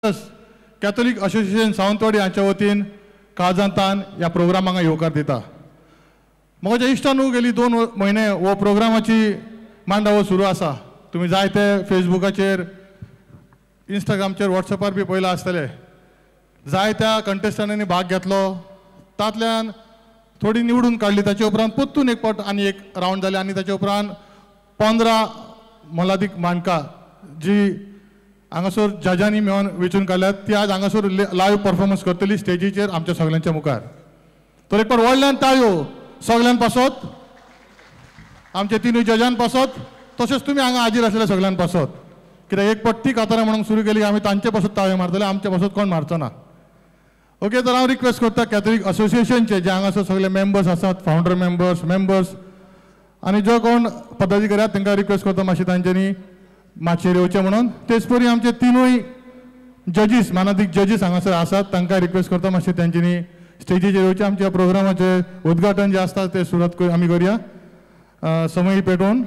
Catholic association Sawantwadi हांच्या वतीन काळजांतान ह्या प्रोग्रामाक येवकार दिता। म्हज्या इश्टान गेली 2 म्हयने हो प्रोग्रामाची मांडावळ सुरू आसा। तुम्ही जायते फेसबुकाचेर, इंस्टाग्रामचेर, व्हॉट्सॲपार बी पळयला आसतले। जायत्या कंटेस्टंटांनी भाग घेतलो, तातल्यान थोडी निवडून काढली। ताचे उपरांत परतून एक फावट आनी एक रावंड जाले आनी ताचे उपरांत 15 मोलादीक मानकां जी हांगासर जजांनी मेळून वेंचून काडल्यात ती आज हांगासर लायव्ह परफॉर्मन्स करतली स्टेजीचेर आमच्या सगळ्यांच्या मुखार। तर एक फावट व्हडल्यान ताळयो सगळ्यां पासत, आमच्या 3 जजां पासत, तशेंच तुमी हांगा हाजीर आसलेल्या सगळ्यां पासत। कित्याक एक पट्टी कातरां म्हणून सुरू केली, आमी तांचे पासत ताळयो मारतले, आमच्या पासत कोण मारचो ना। ओके, तर हांव रिक्वेस्ट करता कॅथोलिक असोसिएशनचे जे हांगासर सगळे मेंबर्स आसात, फावंडर मेंबर्स आनी जो कोण पदाधिकारी आहात तांकां रिक्वेस्ट करता मातशें तांच्यांनी मातशें येवचें म्हणून। तेच परी आमचे 3 जजीस, मानादीक जजीस हांगासर आसात, तांकां रिक्वेस्ट करता मातशें तांच्यांनी स्टेजीचेर येवचें। आमच्या प्रोग्रामाचें उद्घाटन जें आसता तें सुरवात आमी करुया। समय पेटोवन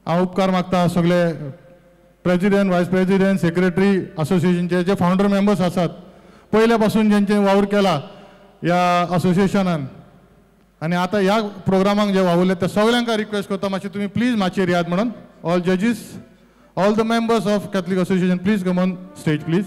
हांव उपकार मागता सगळे प्रेसिडेंट, व्हायस प्रेसिडेंट, सेक्रेटरी असोसिएशनचे जे फावंडर मेंबर्स आसात, पयल्या पासून जेंचे वावर केला ह्या असोसिएशनान आनी आतां ह्या प्रोग्रामाक जे वावुरले त्या सगळ्यांक रिक्वेस्ट करता मातशें तुमी प्लीज मातशेर येयात म्हणून। ऑल जजीस, all the members of Catholic Association, please come on stage, please.